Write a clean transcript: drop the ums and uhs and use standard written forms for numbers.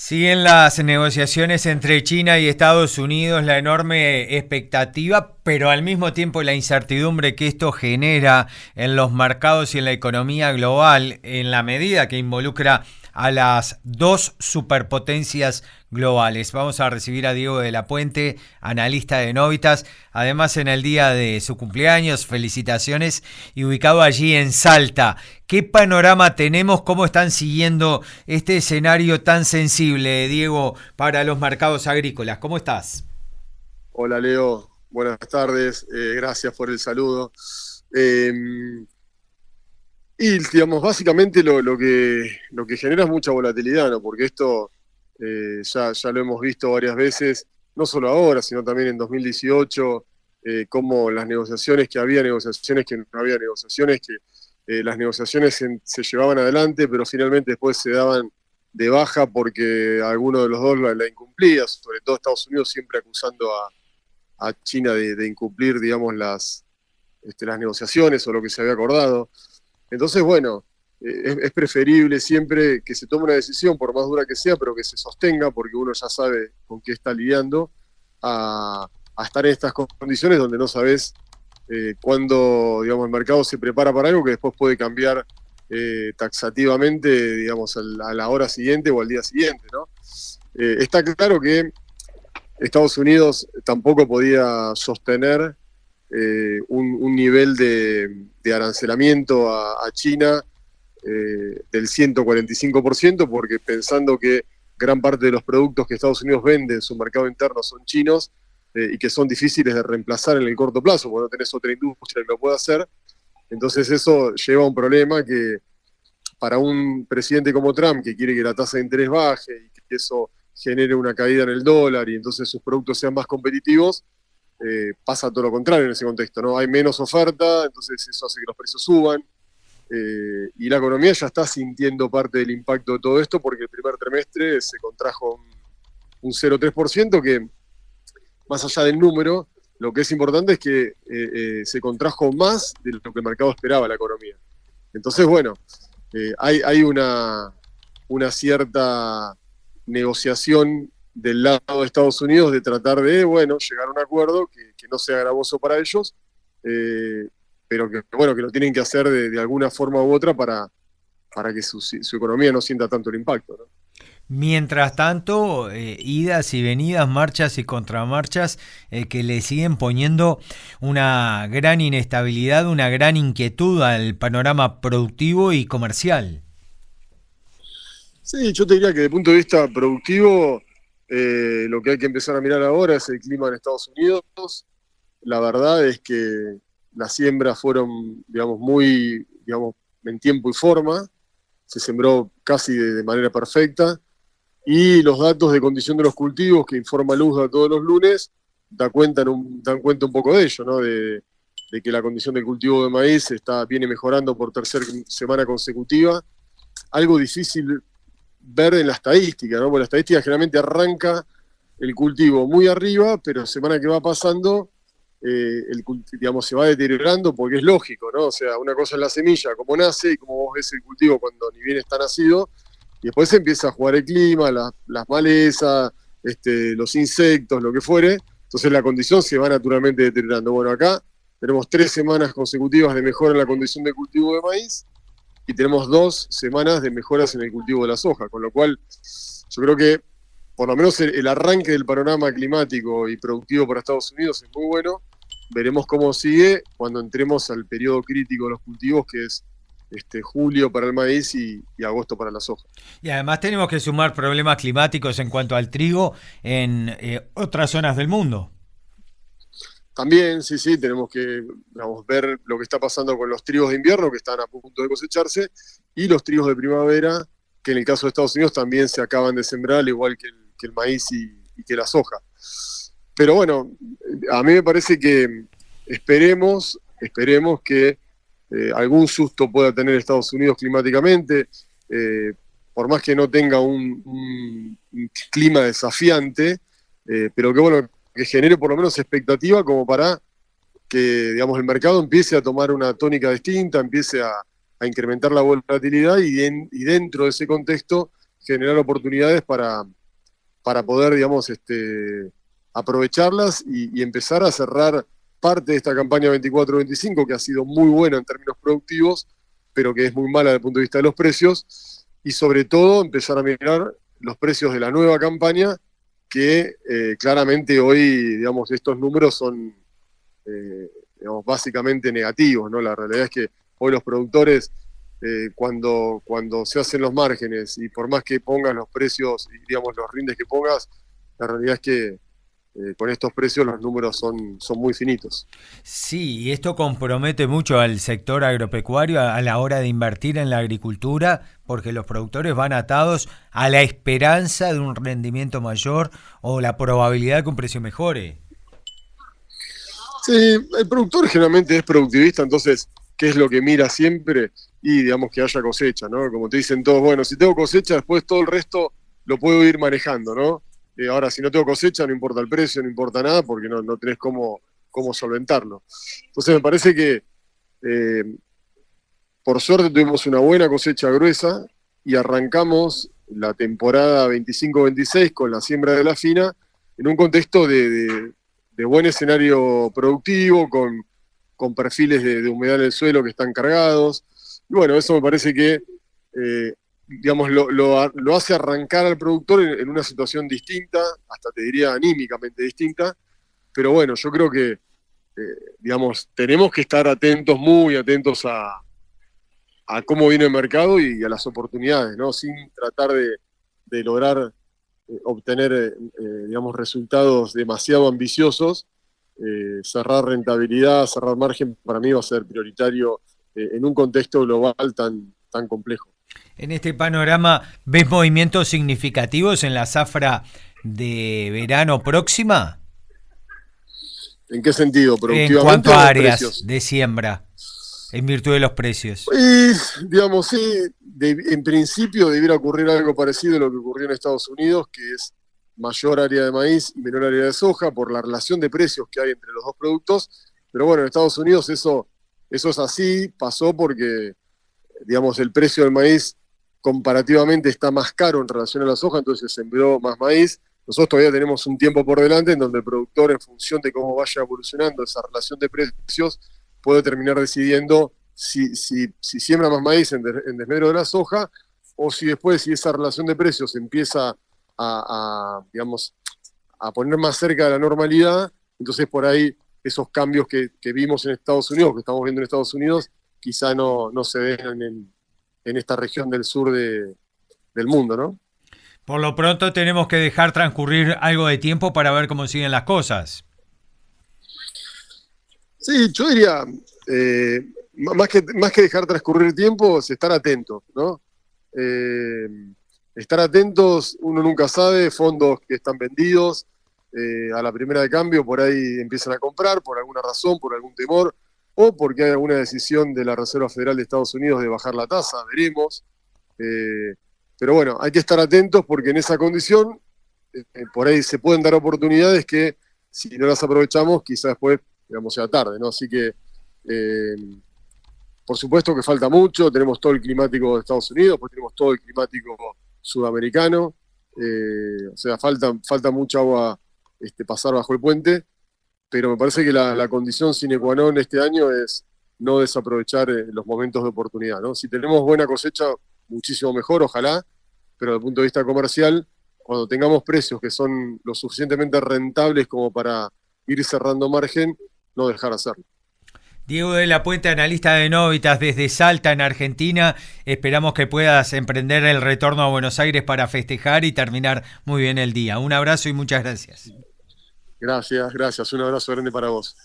Siguen las negociaciones entre China y Estados Unidos, la enorme expectativa, pero al mismo tiempo la incertidumbre que esto genera en los mercados y en la economía global, en la medida que involucra a las dos superpotencias globales. Vamos a recibir a Diego de la Puente, analista de Novitas, además en el día de su cumpleaños, felicitaciones, y ubicado allí en Salta. ¿Qué panorama tenemos? ¿Cómo están siguiendo este escenario tan sensible, Diego, para los mercados agrícolas? ¿Cómo estás? Hola Leo, buenas tardes, gracias por el saludo. Eh, y digamos, básicamente lo que genera es mucha volatilidad, ¿no? Porque esto ya lo hemos visto varias veces, no solo ahora, sino también en 2018, como las negociaciones que había, negociaciones que no había negociaciones, que las negociaciones se llevaban adelante, pero finalmente después se daban de baja porque alguno de los dos la incumplía, sobre todo Estados Unidos siempre acusando a China de incumplir, digamos, las negociaciones o lo que se había acordado. Entonces, bueno, es preferible siempre que se tome una decisión, por más dura que sea, pero que se sostenga, porque uno ya sabe con qué está lidiando, a estar en estas condiciones donde no sabes cuándo, digamos, el mercado se prepara para algo que después puede cambiar taxativamente, digamos, a la hora siguiente o al día siguiente, ¿no? Está claro que Estados Unidos tampoco podía sostener un nivel de arancelamiento a China del 145%, porque pensando que gran parte de los productos que Estados Unidos vende en su mercado interno son chinos y que son difíciles de reemplazar en el corto plazo, porque no tenés otra industria que lo pueda hacer. Entonces eso lleva a un problema que para un presidente como Trump, que quiere que la tasa de interés baje y que eso genere una caída en el dólar y entonces sus productos sean más competitivos, pasa todo lo contrario en ese contexto, ¿no? Hay menos oferta, entonces eso hace que los precios suban, y la economía ya está sintiendo parte del impacto de todo esto porque el primer trimestre se contrajo un 0,3%, que más allá del número, lo que es importante es que se contrajo más de lo que el mercado esperaba la economía. Entonces, bueno, hay una cierta negociación del lado de Estados Unidos de tratar de, bueno, llegar a un acuerdo que no sea gravoso para ellos, eh, pero que, bueno, que lo tienen que hacer de alguna forma u otra para que su economía no sienta tanto el impacto, ¿no? Mientras tanto, idas y venidas, marchas y contramarchas que le siguen poniendo una gran inestabilidad, una gran inquietud al panorama productivo y comercial. Sí, yo te diría que desde el punto de vista productivo, lo que hay que empezar a mirar ahora es el clima en Estados Unidos. La verdad es que las siembras fueron, digamos, muy, digamos, en tiempo y forma. Se sembró casi de manera perfecta. Y los datos de condición de los cultivos que informa Luzda todos los lunes dan cuenta un poco de ello, ¿no? De que la condición del cultivo de maíz viene mejorando por tercera semana consecutiva. Algo difícil ver en la estadística, ¿no? Porque la estadística generalmente arranca el cultivo muy arriba, pero semana que va pasando, digamos, se va deteriorando porque es lógico, ¿no? O sea, una cosa es la semilla, cómo nace y cómo vos ves el cultivo cuando ni bien está nacido, y después empieza a jugar el clima, las malezas, los insectos, lo que fuere, entonces la condición se va naturalmente deteriorando. Bueno, acá tenemos 3 semanas consecutivas de mejora en la condición de cultivo de maíz, y tenemos 2 semanas de mejoras en el cultivo de la soja, con lo cual yo creo que por lo menos el arranque del panorama climático y productivo para Estados Unidos es muy bueno. Veremos cómo sigue cuando entremos al periodo crítico de los cultivos, que es julio para el maíz y agosto para la soja. Y además tenemos que sumar problemas climáticos en cuanto al trigo en otras zonas del mundo. También, sí, sí, tenemos que, vamos, ver lo que está pasando con los trigos de invierno que están a punto de cosecharse y los trigos de primavera, que en el caso de Estados Unidos también se acaban de sembrar, al igual que el maíz y que la soja. Pero bueno, a mí me parece que esperemos que algún susto pueda tener Estados Unidos climáticamente, eh, por más que no tenga un clima desafiante, pero que bueno, que genere por lo menos expectativa como para que, digamos, el mercado empiece a tomar una tónica distinta, empiece a incrementar la volatilidad y dentro de ese contexto generar oportunidades para poder, digamos, aprovecharlas y empezar a cerrar parte de esta campaña 24-25, que ha sido muy buena en términos productivos, pero que es muy mala desde el punto de vista de los precios, y sobre todo empezar a mirar los precios de la nueva campaña, que claramente hoy, digamos, estos números son digamos, básicamente negativos, ¿no? La realidad es que hoy los productores, cuando se hacen los márgenes, y por más que pongas los precios y, digamos, los rindes que pongas, la realidad es que con estos precios los números son muy finitos. Sí, y esto compromete mucho al sector agropecuario a la hora de invertir en la agricultura, porque los productores van atados a la esperanza de un rendimiento mayor o la probabilidad de que un precio mejore. Sí, el productor generalmente es productivista, entonces, ¿qué es lo que mira siempre? Y digamos que haya cosecha, ¿no? Como te dicen todos, bueno, si tengo cosecha, después todo el resto lo puedo ir manejando, ¿no? Ahora, si no tengo cosecha, no importa el precio, no importa nada, porque no tenés cómo solventarlo. Entonces me parece que por suerte tuvimos una buena cosecha gruesa y arrancamos la temporada 25-26 con la siembra de la fina en un contexto de buen escenario productivo, con perfiles de humedad en el suelo que están cargados. Y bueno, eso me parece que digamos, lo hace arrancar al productor en una situación distinta, hasta te diría anímicamente distinta, pero bueno, yo creo que, digamos, tenemos que estar atentos, muy atentos a cómo viene el mercado y a las oportunidades, ¿no? Sin tratar de lograr obtener, digamos, resultados demasiado ambiciosos. Cerrar rentabilidad, cerrar margen, para mí va a ser prioritario en un contexto global tan complejo. En este panorama, ¿ves movimientos significativos en la zafra de verano próxima? ¿En qué sentido? En ¿Productivamente cuanto o a en áreas precios? de siembra, en virtud de los precios. Y, digamos, sí, en principio debiera ocurrir algo parecido a lo que ocurrió en Estados Unidos, que es mayor área de maíz y menor área de soja por la relación de precios que hay entre los dos productos. Pero bueno, en Estados Unidos eso es así, pasó porque, digamos, el precio del maíz comparativamente está más caro en relación a la soja, entonces se sembró más maíz. Nosotros todavía tenemos un tiempo por delante en donde el productor, en función de cómo vaya evolucionando esa relación de precios, puede terminar decidiendo si siembra más maíz en desmedro de la soja, o si después, si esa relación de precios empieza digamos, a poner más cerca de la normalidad, entonces por ahí esos cambios que vimos en Estados Unidos, que estamos viendo en Estados Unidos, quizá no se den en esta región del sur del mundo, ¿no? Por lo pronto tenemos que dejar transcurrir algo de tiempo para ver cómo siguen las cosas. Sí, yo diría, más que dejar transcurrir tiempo, es estar atentos, ¿no? Estar atentos, uno nunca sabe, fondos que están vendidos a la primera de cambio, por ahí empiezan a comprar por alguna razón, por algún temor, o porque hay alguna decisión de la Reserva Federal de Estados Unidos de bajar la tasa, veremos. Pero bueno, hay que estar atentos porque en esa condición, por ahí se pueden dar oportunidades que si no las aprovechamos, quizás después, digamos, sea tarde, ¿no? Así que, por supuesto que falta mucho, tenemos todo el climático de Estados Unidos, pues tenemos todo el climático sudamericano, o sea, falta mucha agua pasar bajo el puente, pero me parece que la condición sine qua non este año es no desaprovechar los momentos de oportunidad, ¿no? Si tenemos buena cosecha, muchísimo mejor, ojalá, pero desde el punto de vista comercial, cuando tengamos precios que son lo suficientemente rentables como para ir cerrando margen, no dejar hacerlo. Diego de la Puente, analista de Novitas desde Salta, en Argentina. Esperamos que puedas emprender el retorno a Buenos Aires para festejar y terminar muy bien el día. Un abrazo y muchas gracias. Gracias. Un abrazo grande para vos.